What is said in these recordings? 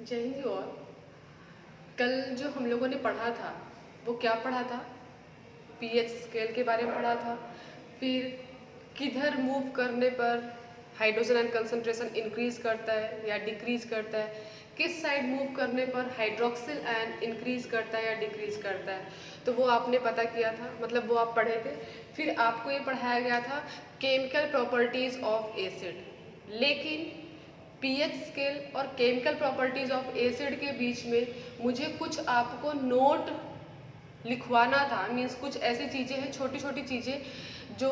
जय हिंद और कल जो हम लोगों ने पढ़ा था वो क्या पढ़ा था? पीएच स्केल के बारे में पढ़ा था। फिर किधर मूव करने पर हाइड्रोजन आयन कंसंट्रेशन इंक्रीज करता है या डिक्रीज करता है, किस साइड मूव करने पर हाइड्रोक्सिल आयन इंक्रीज करता है या डिक्रीज करता है, तो वो आपने पता किया था, मतलब वो आप पढ़े थे। फिर आपको ये पढ़ाया गया था केमिकल प्रॉपर्टीज ऑफ एसिड। लेकिन पीएच स्केल और केमिकल प्रॉपर्टीज ऑफ एसिड के बीच में मुझे कुछ आपको नोट लिखवाना था। मीन्स कुछ ऐसी चीज़ें हैं, छोटी छोटी चीज़ें जो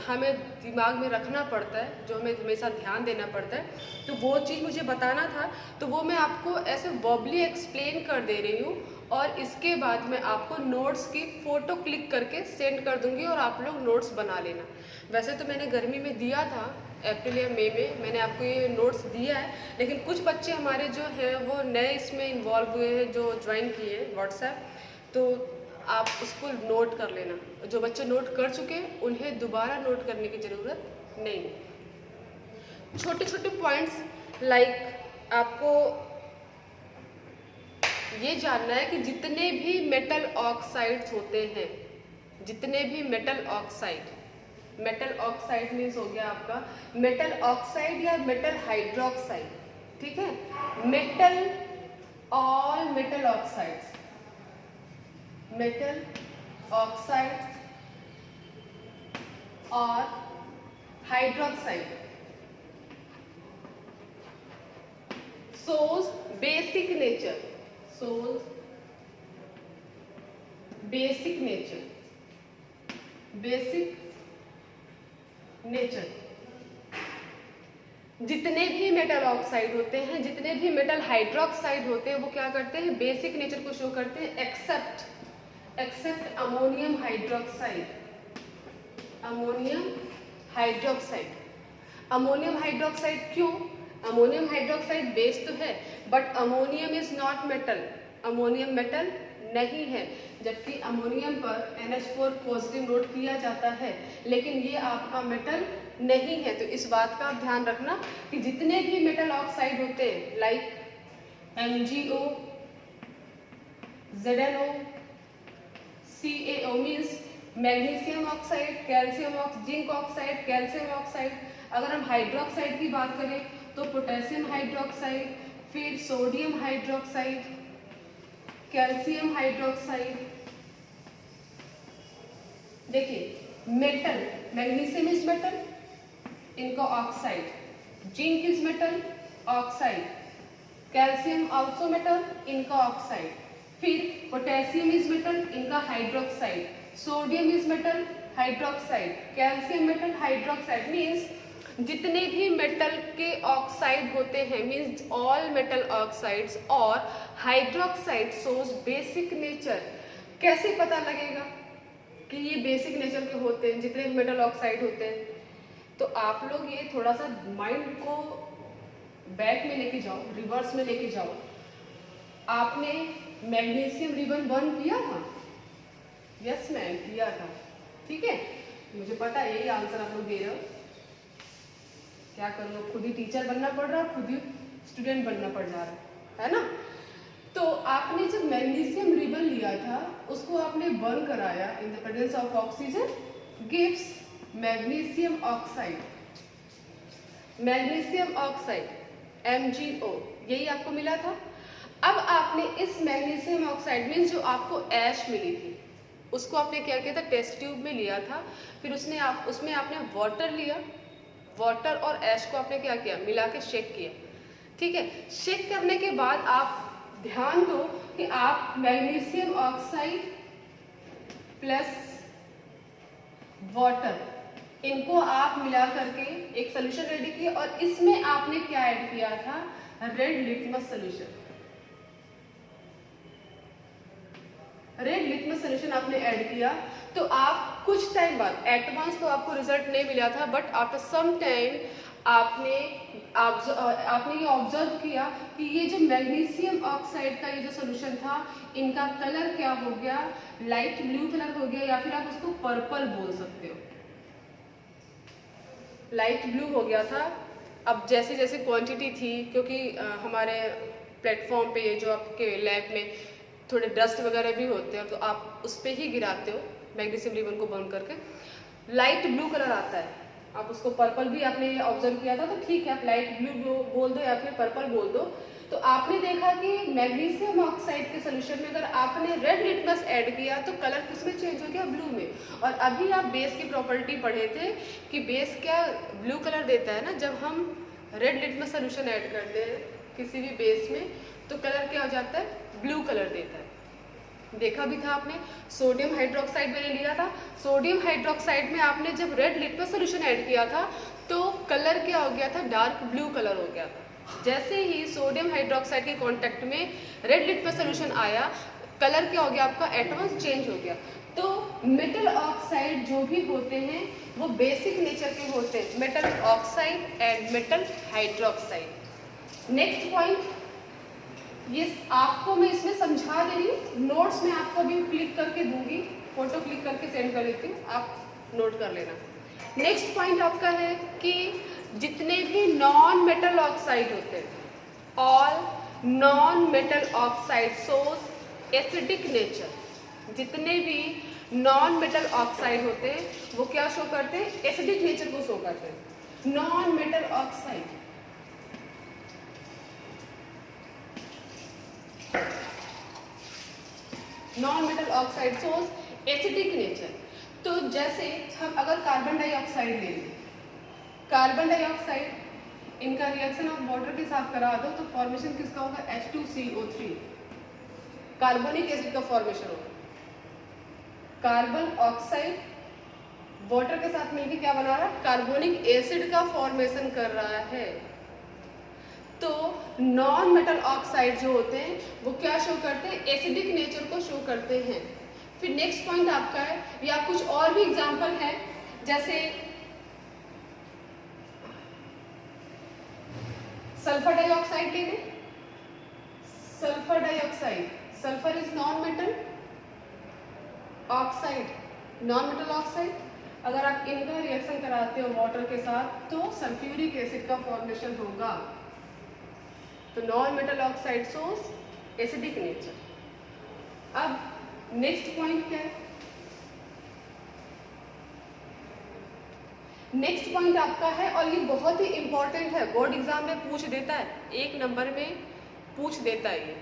हमें दिमाग में रखना पड़ता है, जो हमें हमेशा ध्यान देना पड़ता है। तो वो चीज़ मुझे बताना था, तो वो मैं आपको ऐसे वर्बली एक्सप्लेन कर दे रही हूँ और इसके बाद मैं आपको नोट्स की फ़ोटो क्लिक करके सेंड कर दूँगी और आप लोग नोट्स बना लेना। वैसे तो मैंने गर्मी में दिया था, अप्रैल या मई में मैंने आपको ये नोट्स दिया है, लेकिन कुछ बच्चे हमारे जो हैं वो नए इसमें इन्वॉल्व हुए हैं, जो ज्वाइन किए हैं व्हाट्सएप, तो आप उसको नोट कर लेना। जो बच्चे नोट कर चुके हैं उन्हें दोबारा नोट करने की ज़रूरत नहीं। छोटे छोटे पॉइंट्स लाइक आपको ये जानना है कि जितने भी मेटल ऑक्साइड्स होते हैं, जितने भी मेटल ऑक्साइड मीन्स हो गया आपका मेटल ऑक्साइड या मेटल हाइड्रोक्साइड, ठीक है। All metal oxides, metal oxide और हाइड्रोक्साइड shows basic nature, जितने भी मेटल ऑक्साइड होते हैं, जितने भी मेटल हाइड्रोक्साइड होते हैं, वो क्या करते हैं? बेसिक नेचर को शो करते हैं, except ammonium hydroxide. Ammonium hydroxide क्यों? अमोनियम हाइड्रोक्साइड बेस तो है, but ammonium is not metal. Ammonium metal नहीं है, जबकि अमोनियम पर NH4 पॉजिटिव नोट किया जाता है, लेकिन ये आपका मेटल नहीं है। तो इस बात का आप ध्यान रखना कि जितने भी मेटल ऑक्साइड होते हैं like MgO, ZnO, CaO means magnesium oxide, zinc oxide, calcium oxide. अगर हम हाइड्रोक्साइड की बात करें तो पोटेशियम हाइड्रोक्साइड, फिर सोडियम हाइड्रोक्साइड, कैल्शियम हाइड्रोक्साइड। देखिए मेटल, मैग्नीशियम इज मेटल, इनका oxide, zinc is metal, oxide, calcium also metal, इनका ऑक्साइड, फिर पोटेशियम इज मेटल, इनका hydroxide, sodium is metal, hydroxide, calcium metal, hydroxide. Means जितने भी metal के oxide होते हैं, मीन्स ऑल मेटल ऑक्साइड्स और हाइड्रोक्साइड शोज बेसिक नेचर। कैसे पता लगेगा कि ये बेसिक नेचर के होते हैं जितने भी मेटल ऑक्साइड होते हैं? तो आप लोग ये थोड़ा सा माइंड को बैक में लेके जाओ, रिवर्स में लेके जाओ। आपने मैग्नीशियम रिबन बर्न किया था? यस मैम, किया था, ठीक है। मुझे पता है यही आंसर आप लोग दे रहे हो। क्या करूँ, खुद ही टीचर बनना पड़ रहा है, खुद ही स्टूडेंट बनना पड़ जा रहा है ना। तो आपने जब मैग्नीशियम रिबन लिया था उसको आपने बर्न कराया in the presence of oxygen, gives magnesium oxide, MgO, यही आपको मिला था। अब आपने इस मैग्नीशियम ऑक्साइड मीन्स जो आपको ऐश मिली थी उसको आपने क्या किया था? टेस्ट ट्यूब में लिया था। फिर उसमें आपने वाटर लिया, वाटर और ऐश को आपने क्या किया? मिला के शेक किया, ठीक है। शेक करने के बाद आप ध्यान दो कि आप मैग्नीशियम ऑक्साइड प्लस वाटर, इनको आप मिला करके एक सोल्यूशन रेडी किया और इसमें आपने क्या ऐड किया था? Red litmus solution. Red litmus solution आपने ऐड किया तो आप कुछ टाइम बाद, एडवांस तो आपको रिजल्ट नहीं मिला था, बट आफ्टर सम टाइम आपने ये ऑब्जर्व किया कि ये जो मैग्नीशियम ऑक्साइड का ये जो सोल्यूशन था, इनका कलर क्या हो गया? लाइट ब्लू कलर हो गया, या फिर आप उसको पर्पल बोल सकते हो। लाइट ब्लू हो गया था, अब जैसे जैसे क्वांटिटी थी, क्योंकि हमारे प्लेटफॉर्म पे ये जो आपके लैब में थोड़े डस्ट वगैरह भी होते हैं, तो आप उस पर ही गिराते हो मैग्नीशियम रिबन को बर्न करके, लाइट ब्लू कलर आता है। आप उसको पर्पल भी आपने ऑब्जर्व किया था, तो ठीक है, आप लाइट ब्लू बोल दो या फिर पर्पल बोल दो। तो आपने देखा कि मैग्नीशियम ऑक्साइड के सोल्यूशन में अगर आपने रेड लिटमस ऐड किया तो कलर किसमें चेंज हो गया? ब्लू में। और अभी आप बेस की प्रॉपर्टी पढ़े थे कि बेस क्या ब्लू कलर देता है ना, जब हम रेड लिटमस सोल्यूशन ऐड करते हैं किसी भी बेस में तो कलर क्या हो जाता है? ब्लू कलर देता है। देखा भी था आपने, सोडियम हाइड्रोक्साइड मैंने लिया था, सोडियम हाइड्रोक्साइड में आपने जब रेड लिटमस सोल्यूशन ऐड किया था तो कलर क्या हो गया था? डार्क ब्लू कलर हो गया था। जैसे ही सोडियम हाइड्रोक्साइड के कांटेक्ट में रेड लिटमस सोल्यूशन आया, कलर क्या हो गया? आपका एटम्स चेंज हो गया। तो मेटल ऑक्साइड जो भी होते हैं वो बेसिक नेचर के होते हैं, metal oxide and metal hydroxide. Next point, ये आपको मैं इसमें समझा दे रही हूँ, नोट्स में आपको अभी क्लिक करके दूंगी, फोटो क्लिक करके सेंड कर देती हूँ, आप नोट कर लेना। नेक्स्ट पॉइंट आपका है कि जितने भी नॉन मेटल ऑक्साइड होते हैं, all non metal oxide shows acidic nature. जितने भी नॉन मेटल ऑक्साइड होते हैं वो क्या शो करते हैं? एसिडिक नेचर को शो करते हैं। Non metal oxide, non metal oxide shows acidic nature. तो जैसे हम अगर कार्बन डाइऑक्साइड ले लें, कार्बन डाइऑक्साइड इनका रिएक्शन आप वाटर के साथ करा दो तो फॉर्मेशन किसका होगा? H2CO3, कार्बोनिक एसिड का फॉर्मेशन होगा। कार्बन ऑक्साइड वाटर के साथ मिलकर क्या बना रहा है? कार्बोनिक एसिड का फॉर्मेशन कर रहा है। तो नॉन मेटल ऑक्साइड जो होते हैं वो क्या शो करते हैं? एसिडिक नेचर को शो करते हैं। फिर नेक्स्ट पॉइंट आपका है, या कुछ और भी एग्जांपल है, जैसे सल्फर डाइऑक्साइड ले लें। Sulphur dioxide, sulphur is non metal oxide, non metal oxide. अगर आप इनका रिएक्शन कराते हो वाटर के साथ तो सल्फ्यूरिक एसिड का फॉर्मेशन होगा। तो non metal oxide shows acidic nature. अब नेक्स्ट पॉइंट क्या है? नेक्स्ट पॉइंट आपका है, और ये बहुत ही इंपॉर्टेंट है, बोर्ड एग्जाम में पूछ देता है, 1 नंबर में पूछ देता है ये,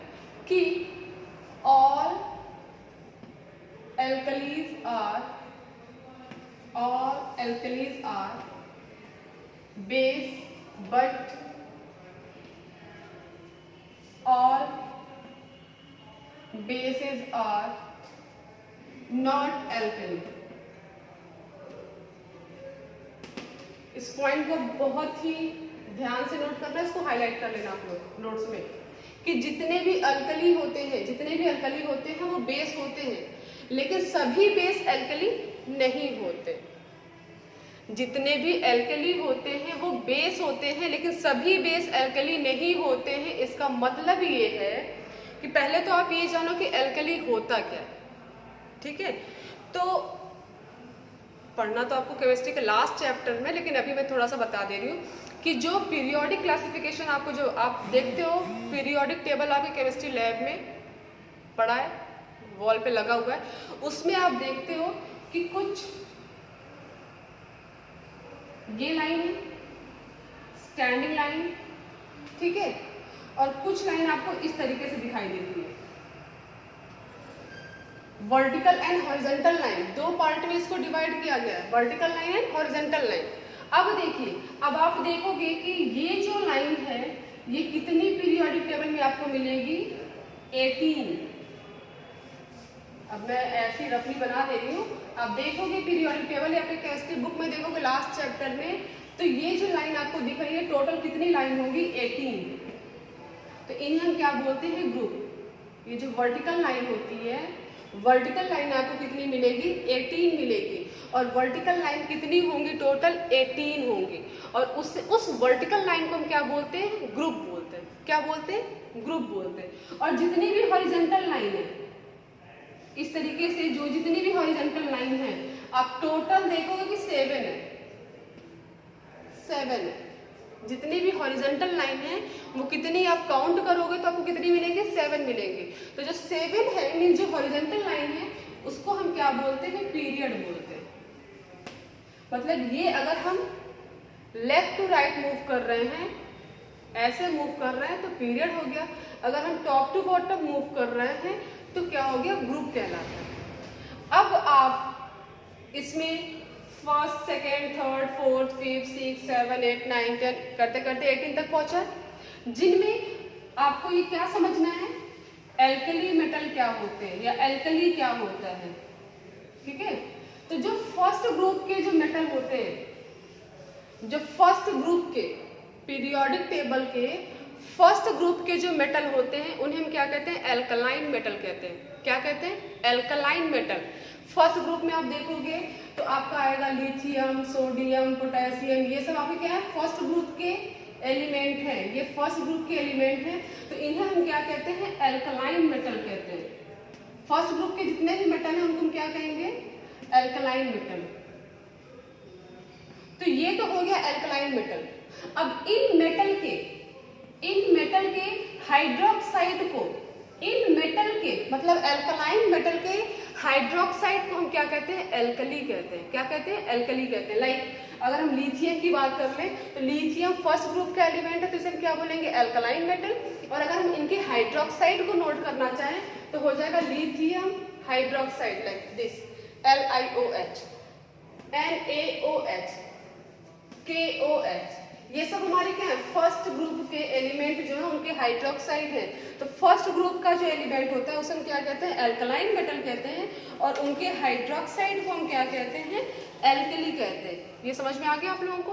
कि all alkalies are base but all bases are not alkali। इस पॉइंट को बहुत ही ध्यान से नोट करना है, इसको हाईलाइट कर लेना आप लोग नोट्स में, कि जितने भी अल्कली होते हैं वो बेस होते हैं, लेकिन सभी बेस एल्कली नहीं होते। जितने भी एल्कली होते हैं वो बेस होते हैं, लेकिन सभी बेस एल्कली नहीं होते हैं। इसका मतलब ये है कि पहले तो आप ये जानो कि एल्कली होता क्या है, ठीक है? तो पढ़ना तो आपको केमिस्ट्री के लास्ट चैप्टर में, लेकिन अभी मैं थोड़ा सा बता दे रही हूँ कि जो पीरियोडिक क्लासिफिकेशन आपको जो आप देखते हो, पीरियोडिक टेबल आपके केमिस्ट्री लैब में पढ़ा है, वॉल पे लगा हुआ है, उसमें आप देखते हो कि कुछ ये लाइन है स्टैंडिंग लाइन, ठीक है, और कुछ लाइन आपको इस तरीके से दिखाई देती है, vertical and horizontal line. 2 part में इसको डिवाइड किया गया है, vertical line and horizontal line. अब देखिए, अब आप देखोगे कि ये जो लाइन है ये कितनी पीरियोडिक टेबल में आपको मिलेगी? 18। अब मैं ऐसी रफली बना दे रही हूँ, आप देखोगे पीरियोडिक टेबल या फिर केमिस्ट्री बुक में देखोगे लास्ट चैप्टर में, तो ये जो लाइन आपको दिख रही है टोटल कितनी लाइन होगी? 18। तो इन्हें हम क्या बोलते हैं? ग्रुप। ये जो वर्टिकल लाइन होती है, वर्टिकल लाइन आपको कितनी मिलेगी? 18 मिलेगी। और वर्टिकल लाइन कितनी होंगी? टोटल 18 होंगी। और उस वर्टिकल लाइन को हम क्या बोलते हैं? ग्रुप बोलते हैं। क्या बोलते हैं? ग्रुप बोलते हैं। और जितनी भी हॉरिजॉन्टल लाइन है, इस तरीके से जो जितनी भी हॉरिजॉन्टल लाइन है, आप टोटल देखोगे कि 7 है, 7 है। जितनी भी हॉरिजॉन्टल लाइन है वो कितनी आप काउंट करोगे तो आपको कितनी मिलेंगे, 7 मिलेंगे। तो जो 7 है मीन जो हॉरिजॉन्टल लाइन है उसको हम क्या बोलते हैं, पीरियड बोलते हैं। मतलब ये अगर हम लेफ्ट टू राइट मूव कर रहे हैं, ऐसे मूव कर रहे हैं तो पीरियड हो गया। अगर हम टॉप टू बॉटम मूव कर रहे हैं तो क्या हो गया, ग्रुप कहलाता है। अब आप इसमें first, second, third, fourth, fifth, 6, 7, 8, 9, 10 करते करते 18 तक पहुंचा, जिनमें आपको ये क्या समझना है, एल्कली मेटल क्या होते हैं या एल्कली क्या होता है। ठीक है, तो जो फर्स्ट ग्रुप के जो मेटल होते हैं, जो फर्स्ट ग्रुप के पीरियोडिक टेबल के फर्स्ट ग्रुप के जो मेटल होते हैं उन्हें हम क्या कहते हैं, एल्कलाइन मेटल कहते हैं। क्या कहते हैं, एल्कलाइन मेटल। फर्स्ट ग्रुप में आप देखोगे तो आपका आएगा लिथियम, सोडियम, पोटेशियम, ये सब आपके क्या है, फर्स्ट ग्रुप के एलिमेंट हैं। ये फर्स्ट ग्रुप के एलिमेंट हैं, तो इन्हें हम क्या कहते हैं, एल्कलाइन मेटल कहते हैं। फर्स्ट ग्रुप के जितने भी मेटल हैं उनको हम क्या कहेंगे, एल्कलाइन मेटल। तो ये तो हो गया एल्कलाइन मेटल। अब इन मेटल के हाइड्रोक्साइड को, इन मेटल के मतलब एल्कलाइन मेटल के हाइड्रोक्साइड को हम क्या कहते हैं, एल्कली कहते हैं। क्या कहते हैं, एल्कली कहते हैं। लाइक अगर हम लिथियम की बात कर लें तो लिथियम फर्स्ट ग्रुप का एलिमेंट है तो इसे हम क्या बोलेंगे, एल्कलाइन मेटल। और अगर हम इनके हाइड्रोक्साइड को नोट करना चाहें तो हो जाएगा lithium hydroxide, like this LiOH, NaOH, KOH। ये सब हमारे क्या है, फर्स्ट ग्रुप के एलिमेंट जो है उनके हाइड्रोक्साइड है। तो फर्स्ट ग्रुप का जो एलिमेंट होता है उसे हम क्या कहते हैं, एल्कलाइन मेटल कहते हैं, और उनके हाइड्रोक्साइड को हम क्या कहते हैं, एल्कली कहते हैं। ये समझ में आ गया आप लोगों को।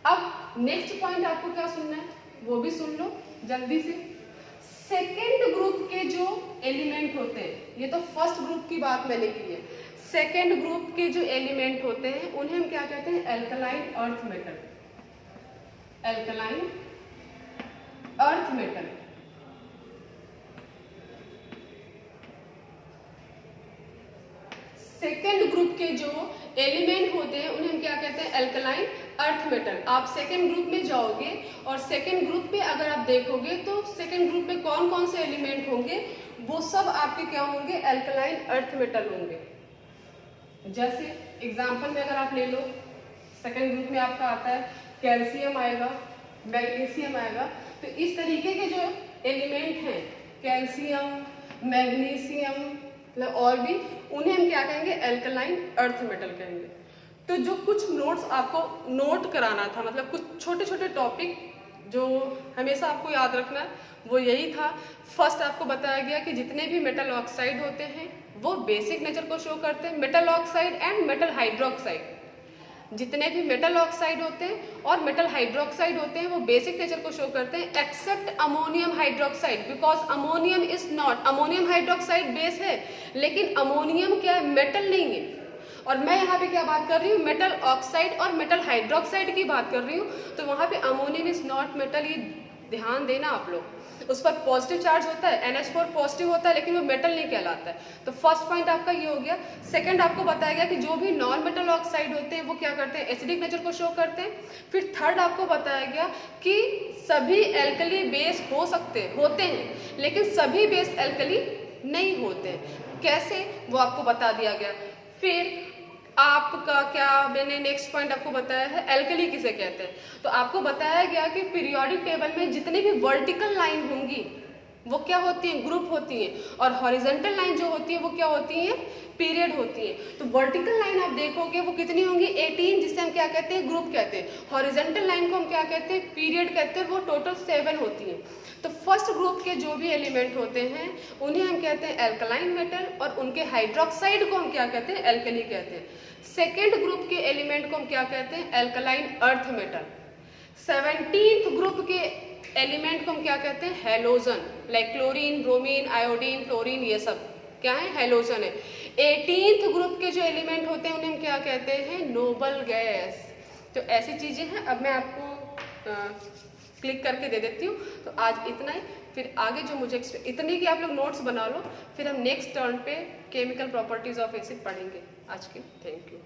अब नेक्स्ट पॉइंट आपको क्या सुनना है वो भी सुन लो जल्दी से। सेकेंड ग्रुप के जो एलिमेंट होते हैं, ये तो फर्स्ट ग्रुप की बात मैंने की है, सेकेंड ग्रुप के जो एलिमेंट होते हैं उन्हें हम क्या कहते हैं, alkaline earth metal. Alkaline earth metal. Second group के जो एलिमेंट होते हैं उन्हें हम क्या कहते हैं, एल्कलाइन अर्थ मेटल। आप सेकेंड ग्रुप में जाओगे और सेकेंड ग्रुप में अगर आप देखोगे तो सेकेंड ग्रुप में कौन कौन से एलिमेंट होंगे, वो सब आपके क्या होंगे, एल्कलाइन अर्थ मेटल होंगे। जैसे एग्जांपल में अगर आप ले लो, सेकेंड ग्रुप में आपका आता है कैल्शियम आएगा, मैग्नीशियम आएगा। तो इस तरीके के जो एलिमेंट हैं, कैल्शियम, मैग्नीशियम और भी, उन्हें हम क्या कहेंगे, एल्कलाइन अर्थ मेटल कहेंगे। तो जो कुछ नोट्स आपको नोट कराना था, मतलब कुछ छोटे छोटे टॉपिक जो हमेशा आपको याद रखना है वो यही था। फर्स्ट आपको बताया गया कि जितने भी मेटल ऑक्साइड होते हैं वो बेसिक नेचर को शो करते हैं, metal oxide and metal hydroxide. जितने भी मेटल ऑक्साइड होते हैं और मेटल हाइड्रोक्साइड होते हैं वो बेसिक नेचर को शो करते हैं, except ammonium hydroxide, because ammonium is not, ammonium hydroxide base है लेकिन अमोनियम क्या है, मेटल नहीं है। और मैं यहाँ पे क्या बात कर रही हूँ, मेटल ऑक्साइड और मेटल हाइड्रोक्साइड की बात कर रही हूँ। तो वहाँ पे अमोनियम इज नॉट मेटल, ये ध्यान देना आप लोग। उस पर पॉजिटिव चार्ज होता है, NH4 पॉजिटिव होता है लेकिन वो मेटल नहीं कहलाता है। तो फर्स्ट पॉइंट आपका ये हो गया। सेकंड आपको बताया गया कि जो भी नॉन मेटल ऑक्साइड होते हैं वो क्या करते हैं, एसिडिक नेचर को शो करते हैं। फिर थर्ड आपको बताया गया कि सभी एल्कली बेस हो सकते होते हैं लेकिन सभी बेस एल्कली नहीं होते। कैसे, वो आपको बता दिया गया। फिर आपका क्या, मैंने नेक्स्ट पॉइंट आपको बताया है, एल्कली किसे कहते हैं। तो आपको बताया गया कि पीरियोडिक टेबल में जितनी भी वर्टिकल लाइन होंगी वो क्या होती हैं, ग्रुप होती हैं, और हॉरिजॉन्टल लाइन जो होती है वो क्या होती हैं, पीरियड होती है। तो वर्टिकल लाइन आप देखोगे वो कितनी होंगी, 18, जिससे हम क्या कहते हैं, ग्रुप कहते हैं। हॉरिजॉन्टल लाइन को हम क्या कहते हैं, पीरियड कहते हैं, वो टोटल 7 होती हैं। तो फर्स्ट ग्रुप के जो भी एलिमेंट होते हैं उन्हें हम कहते हैं एल्कलाइन मेटल, और उनके हाइड्रोक्साइड को हम क्या कहते हैं, एल्कली कहते हैं। सेकेंड ग्रुप के एलिमेंट को हम क्या कहते हैं, alkaline earth metal. 17th group के एलिमेंट को हम क्या कहते हैं, halogen, like chlorine, bromine, iodine, fluorine, ये सब क्या है, हैलोजन है। 18th ग्रुप के जो एलिमेंट होते हैं उन्हें हम क्या कहते हैं, नोबल गैस। तो ऐसी चीजें हैं। अब मैं आपको क्लिक करके दे देती हूँ। तो आज इतना ही, फिर आगे जो मुझे इतनी की आप लोग नोट्स बना लो, फिर हम नेक्स्ट टर्न पे केमिकल प्रॉपर्टीज ऑफ एसिड पढ़ेंगे। आज के थैंक यू।